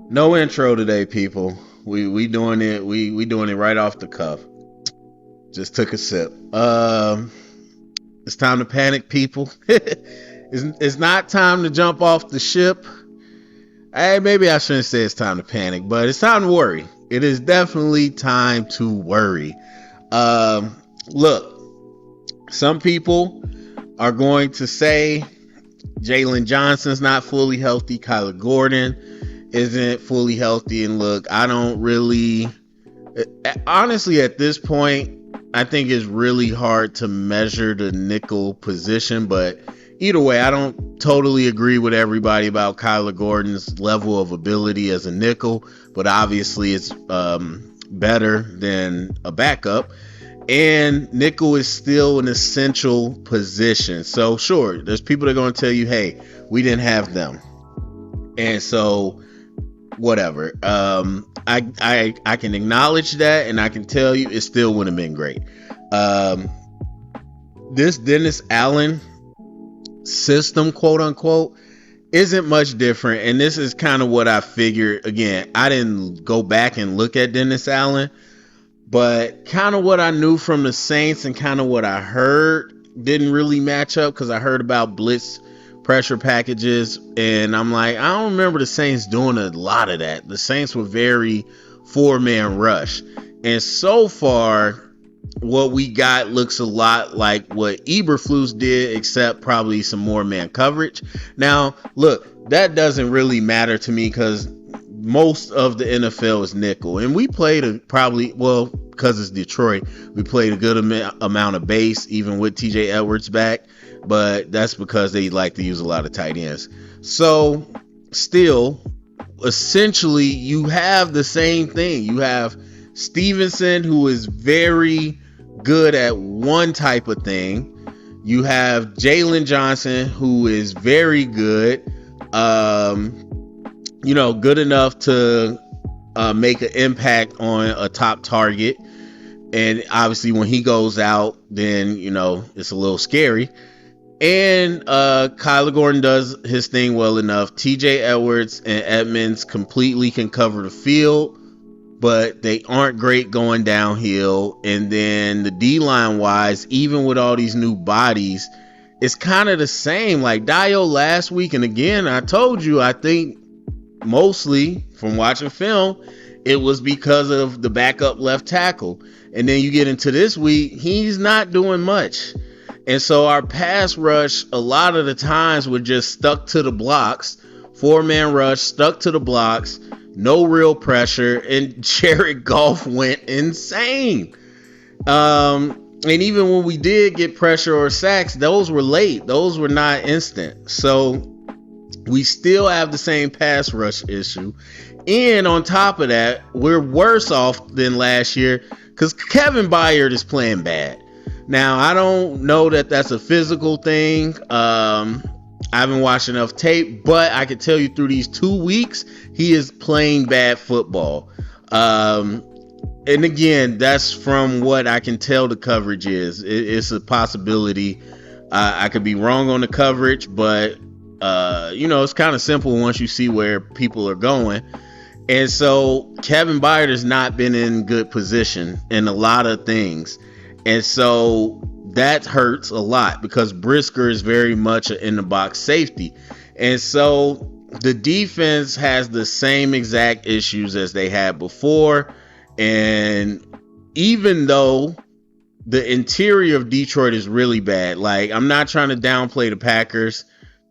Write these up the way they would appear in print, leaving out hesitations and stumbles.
No intro today, people. We doing it. We doing it right off the cuff. Just took a sip. It's time to panic, people. It's not time to jump off the ship. Hey, maybe I shouldn't say it's time to panic, but it's time to worry. It is definitely time to worry. Look, some people are going to say Jalen Johnson's not fully healthy. Kyler Gordon isn't fully healthy. And look, I don't really, honestly, at this point, I think it's really hard to measure the nickel position. But either way, I don't totally agree with everybody about Kyler Gordon's level of ability as a nickel. But obviously, it's better than a backup. And nickel is still an essential position. So sure, there's people that are going to tell you, hey, we didn't have them. And so whatever. I can acknowledge that, and I can tell you it still would have been great. This Dennis Allen system, quote unquote, isn't much different. And this is kind of what I figured. Again, I didn't go back and look at Dennis Allen, but kind of what I knew from the Saints and kind of what I heard didn't really match up, because I heard about blitz pressure packages, and I'm like, I don't remember the Saints doing a lot of that. The Saints were very four-man rush. And so far, what we got looks a lot like what Eberflus did, except probably some more man coverage. Now, look, that doesn't really matter to me because most of the NFL is nickel. And we played because it's Detroit, we played a good amount of base, even with TJ Edwards back. But that's because they like to use a lot of tight ends. So still, essentially, you have the same thing. You have Stevenson, who is very good at one type of thing. You have Jalen Johnson, who is very good, good enough to make an impact on a top target. And obviously, when he goes out, then, it's a little scary. And Kyler Gordon does his thing well enough. TJ Edwards and Edmonds completely can cover the field, but they aren't great going downhill. And then the D-line wise, even with all these new bodies, it's kind of the same. Like Dio last week, and again, I told you, I think mostly from watching film, it was because of the backup left tackle. And then you get into this week, he's not doing much. And so our pass rush, a lot of the times, we're just stuck to the blocks. Four-man rush, stuck to the blocks, no real pressure, and Jared Goff went insane. And even when we did get pressure or sacks, those were late. Those were not instant. So we still have the same pass rush issue. And on top of that, we're worse off than last year because Kevin Byard is playing bad. Now, I don't know that that's a physical thing. I haven't watched enough tape, but I can tell you through these 2 weeks, he is playing bad football. And again, that's from what I can tell the coverage is. It's a possibility. I could be wrong on the coverage, but, it's kind of simple once you see where people are going. And so Kevin Byard has not been in good position in a lot of things. And so that hurts a lot because Brisker is very much an in-the-box safety. And so the defense has the same exact issues as they had before. And even though the interior of Detroit is really bad, like, I'm not trying to downplay the Packers.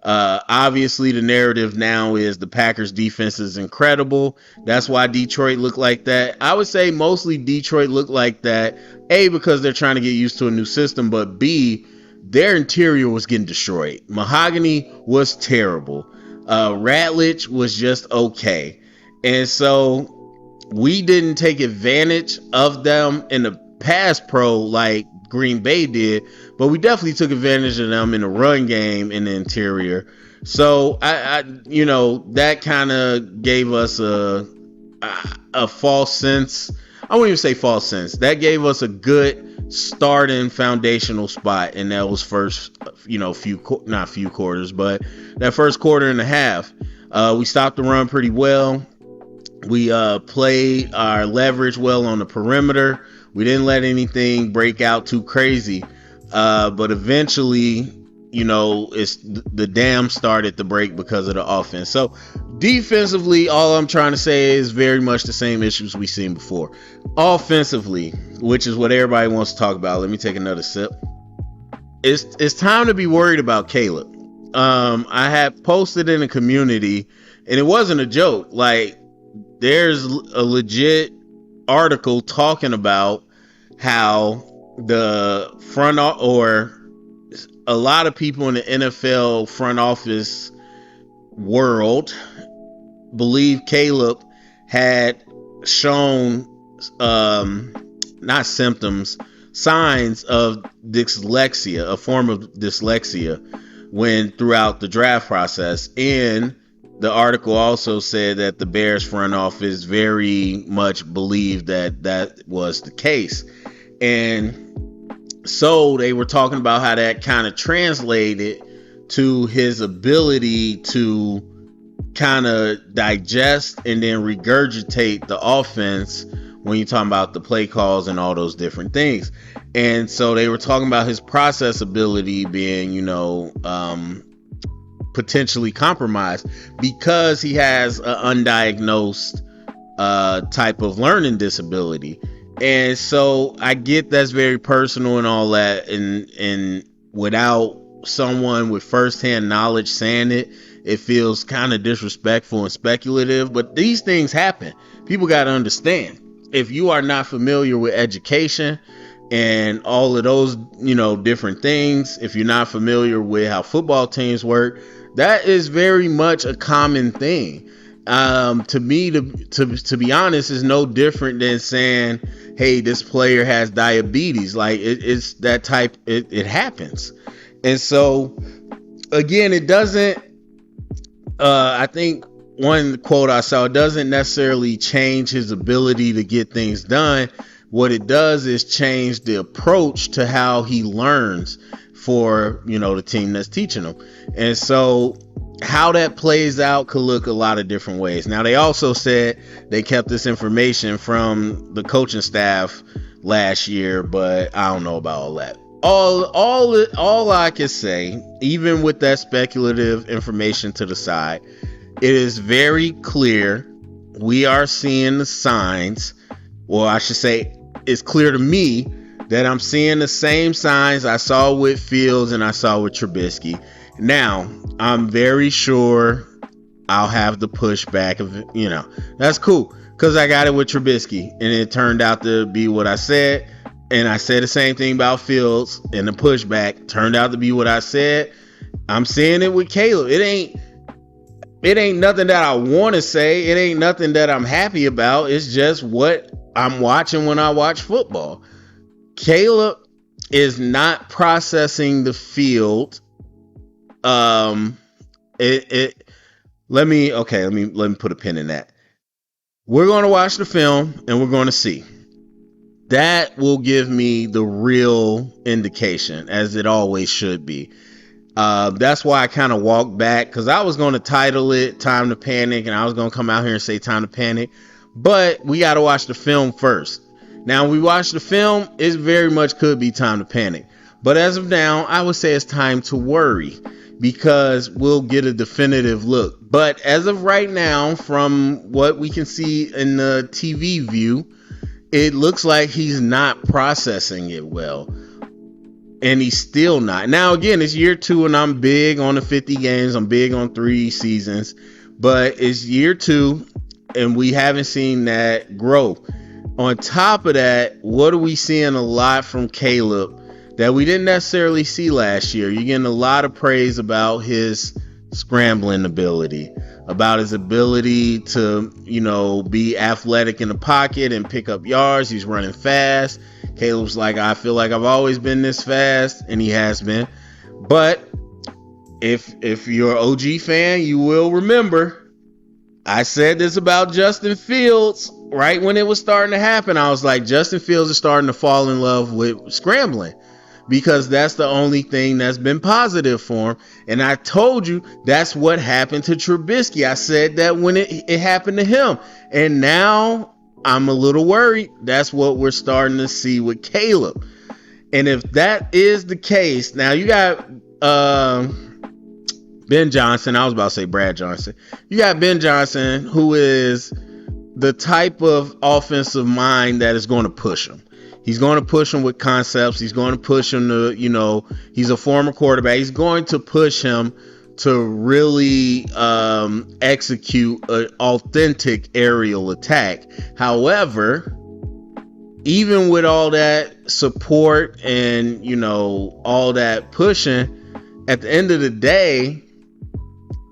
Obviously, the narrative now is the Packers defense is incredible. That's why Detroit looked like that. I would say mostly Detroit looked like that, A, because they're trying to get used to a new system, but B, their interior was getting destroyed. Mahogany was terrible. Ratledge was just okay. And so we didn't take advantage of them in the pass pro like Green Bay did, but we definitely took advantage of them in the run game in the interior. So I that kind of gave us a false sense. I wouldn't even say false sense. That gave us a good starting foundational spot in those first, few quarters, but that first quarter and a half, we stopped the run pretty well. We played our leverage well on the perimeter. We didn't let anything break out too crazy. But eventually, it's the dam started to break because of the offense. So defensively, all I'm trying to say is very much the same issues we've seen before. Offensively, which is what everybody wants to talk about. Let me take another sip. It's time to be worried about Caleb. I had posted in the community, and it wasn't a joke. Like, there's a legit article talking about how the or a lot of people in the NFL front office world believe Caleb had shown not symptoms, signs of dyslexia, a form of dyslexia, when throughout the draft process. And the article also said that the Bears front office very much believed that that was the case. And so they were talking about how that kind of translated to his ability to kind of digest and then regurgitate the offense when you're talking about the play calls and all those different things. And so they were talking about his process ability being, potentially compromised because he has an undiagnosed type of learning disability. And so I get that's very personal and all that, and without someone with firsthand knowledge saying it, it feels kind of disrespectful and speculative. But these things happen. People got to understand, if you are not familiar with education and all of those, different things, if you're not familiar with how football teams work, that is very much a common thing. To me, to be honest, is no different than saying, hey, this player has diabetes. Like, it's that type, it happens. And so again, it doesn't, I think one quote I saw, it doesn't necessarily change his ability to get things done. What it does is change the approach to how he learns for, the team that's teaching him. And so how that plays out could look a lot of different ways. Now, they also said they kept this information from the coaching staff last year, but I don't know about all that. All I can say, even with that speculative information to the side, it is very clear we are seeing the signs, or I should say, it's clear to me that I'm seeing the same signs I saw with Fields and I saw with Trubisky. Now, I'm very sure I'll have the pushback of, that's cool, because I got it with Trubisky and it turned out to be what I said. And I said the same thing about Fields, and the pushback turned out to be what I said. I'm seeing it with Caleb. It ain't nothing that I want to say. It ain't nothing that I'm happy about. It's just what I'm watching when I watch football. Caleb is not processing the field. Let me put a pin in that. We're going to watch the film and we're going to see. That will give me the real indication, as it always should be. That's why I kind of walked back, because I was going to title it Time to Panic, and I was going to come out here and say Time to Panic. But we got to watch the film first. Now, when we watch the film, it very much could be time to panic. But as of now, I would say it's time to worry, because we'll get a definitive look. But as of right now, from what we can see in the TV view, it looks like he's not processing it well. And he's still not. Now, again, it's year 2, and I'm big on the 50 games. I'm big on 3 seasons. But it's year 2, and we haven't seen that grow. On top of that, what are we seeing a lot from Caleb that we didn't necessarily see last year? You're getting a lot of praise about his scrambling ability, about his ability to, be athletic in the pocket and pick up yards. He's running fast. Caleb's like, I feel like I've always been this fast, and he has been. But if you're an OG fan, you will remember I said this about Justin Fields right when it was starting to happen. I was like, Justin Fields is starting to fall in love with scrambling, because that's the only thing that's been positive for him. And I told you that's what happened to Trubisky. I said that when it happened to him. And now I'm a little worried. That's what we're starting to see with Caleb. And if that is the case, now you got Ben Johnson. I was about to say Brad Johnson. You got Ben Johnson, who is the type of offensive mind that is going to push him. He's going to push him with concepts. He's going to push him to, he's a former quarterback. He's going to push him to really execute an authentic aerial attack. However, even with all that support and, all that pushing, at the end of the day,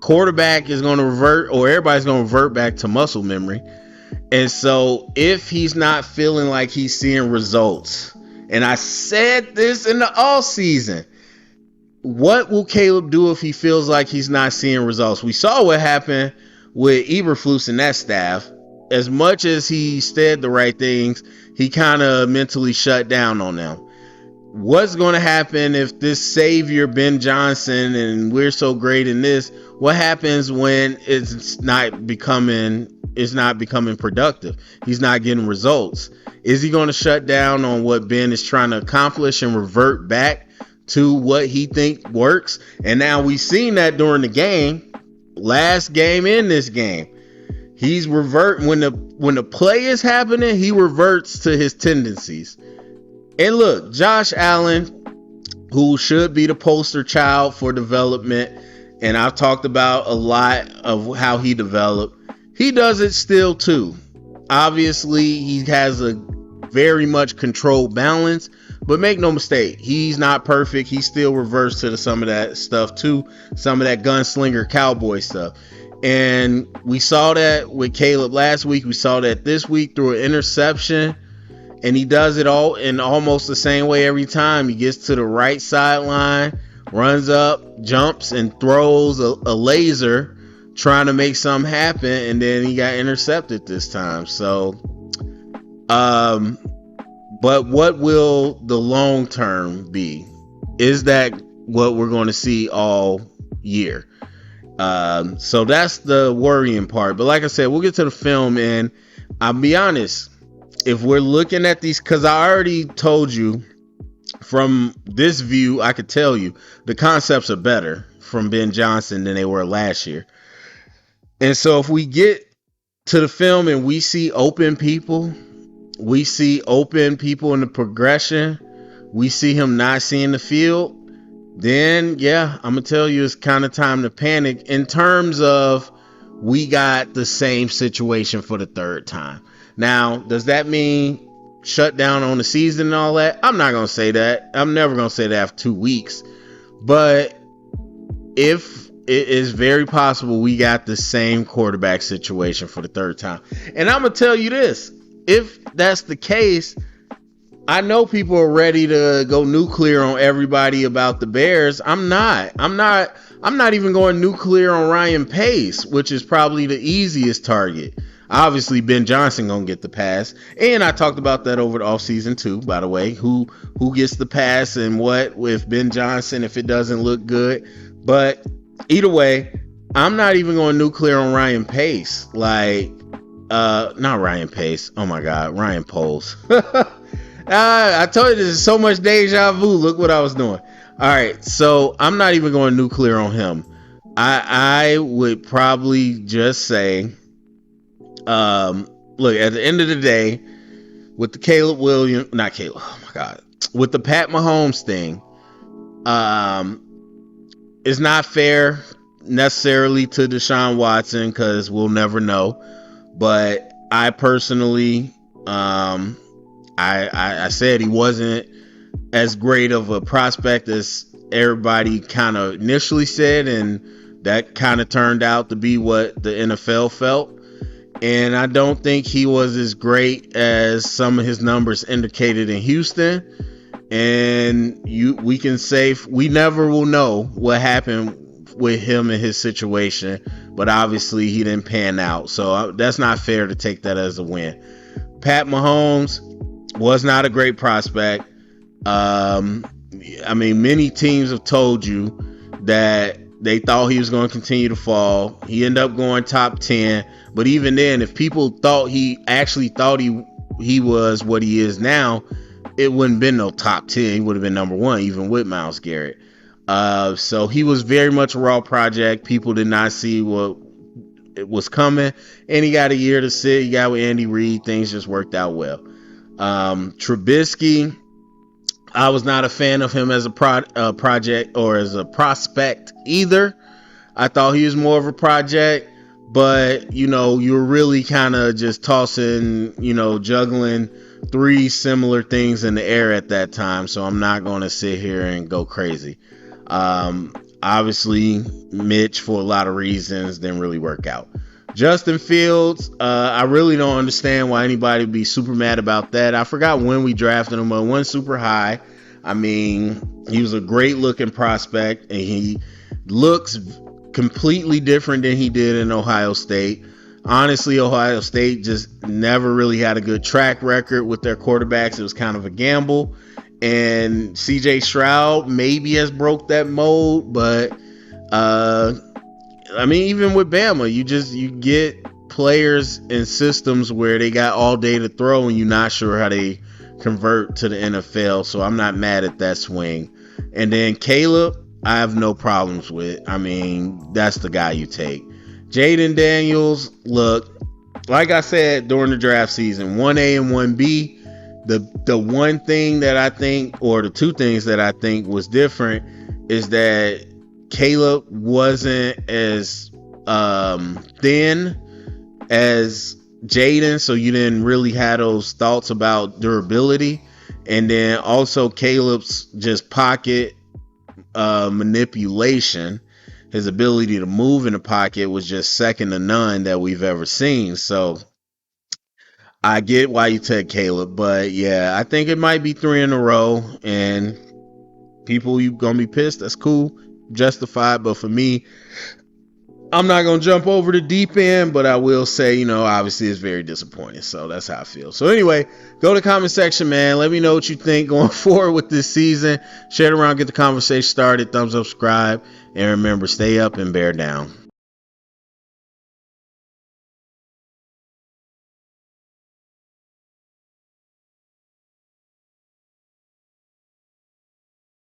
quarterback is going to revert, or everybody's going to revert back to muscle memory. And so if he's not feeling like he's seeing results, and I said this in the off season, what will Caleb do if he feels like he's not seeing results? We saw what happened with Eberflus and that staff. As much as he said the right things, he kind of mentally shut down on them. What's going to happen if this savior Ben Johnson, and we're so great in this, what happens when it's not becoming productive? He's not getting results. Is he going to shut down on what Ben is trying to accomplish and revert back to what he thinks works? And now we've seen that during the game, last game in this game. He's reverting when the play is happening, he reverts to his tendencies. And look, Josh Allen, who should be the poster child for development, and I've talked about a lot of how he developed, he does it still too. Obviously, he has a very much controlled balance, but make no mistake, he's not perfect. He still reverts to some of that stuff too, some of that gunslinger cowboy stuff. And we saw that with Caleb last week. We saw that this week through an interception. And he does it all in almost the same way every time. He gets to the right sideline, runs up, jumps, and throws a laser trying to make something happen. And then he got intercepted this time. So, but what will the long term be? Is that what we're going to see all year? So that's the worrying part. But like I said, we'll get to the film, and I'll be honest. If we're looking at these, because I already told you from this view, I could tell you the concepts are better from Ben Johnson than they were last year. And so if we get to the film and we see open people in the progression, we see him not seeing the field, then yeah, I'm going to tell you it's kind of time to panic in terms of we got the same situation for the third time. Now, does that mean shut down on the season and all that? I'm not going to say that. I'm never going to say that after 2 weeks. But if it is very possible we got the same quarterback situation for the third time. And I'm going to tell you this. If that's the case, I know people are ready to go nuclear on everybody about the Bears. I'm not even going nuclear on Ryan Pace, which is probably the easiest target. Obviously, Ben Johnson gonna get the pass, and I talked about that over the offseason too. By the way, who gets the pass and what with Ben Johnson if it doesn't look good. But either way, I'm not even going nuclear on Ryan Pace. Not Ryan Pace. Oh my God, Ryan Poles. I told you there's so much deja vu. Look what I was doing. All right, so I'm not even going nuclear on him. I would probably just say. Look, at the end of the day, with the with the Pat Mahomes thing, it's not fair necessarily to Deshaun Watson because we'll never know. But I personally, I said he wasn't as great of a prospect as everybody kind of initially said, and that kind of turned out to be what the NFL felt. And I don't think he was as great as some of his numbers indicated in Houston. And we can say we never will know what happened with him and his situation, but obviously he didn't pan out. So that's not fair to take that as a win. Pat Mahomes was not a great prospect. I mean, many teams have told you that they thought he was going to continue to fall. He ended up going top 10. But even then, if people thought he actually thought he was what he is now, it wouldn't have been no top 10. He would have been number 1, even with Myles Garrett. So he was very much a raw project. People did not see what it was coming. And he got a year to sit. He got with Andy Reid. Things just worked out well. Trubisky, I was not a fan of him as a project or as a prospect either. I thought he was more of a project, but you're really kind of just tossing, juggling 3 similar things in the air at that time. So I'm not going to sit here and go crazy. Obviously, Mitch, for a lot of reasons, didn't really work out. Justin Fields, I really don't understand why anybody would be super mad about that. I forgot when we drafted him, but it wasn't super high. I mean, he was a great looking prospect, and he looks completely different than he did in Ohio State. Honestly, Ohio State just never really had a good track record with their quarterbacks. It was kind of a gamble. And CJ Stroud maybe has broke that mold, but I mean, even with Bama, you get players and systems where they got all day to throw and you're not sure how they convert to the NFL. So I'm not mad at that swing. And then Caleb, I have no problems with. I mean, that's the guy you take. Jaden Daniels, look, like I said during the draft season, 1A and 1B. The one thing that I think, or the 2 things that I think was different, is that Caleb wasn't as thin as Jaden, so you didn't really have those thoughts about durability. And then also Caleb's just pocket manipulation, his ability to move in the pocket was just second to none that we've ever seen. So I get why you took Caleb, but yeah, I think it might be 3 in a row, and people, you gonna be pissed. That's cool, justified. But for me, I'm not gonna jump over the deep end, but I will say, obviously it's very disappointing. So that's how I feel. So anyway, go to the comment section, man. Let me know what you think going forward with this season. Share it around, get the conversation started. Thumbs up, subscribe, and remember, stay up and bear down.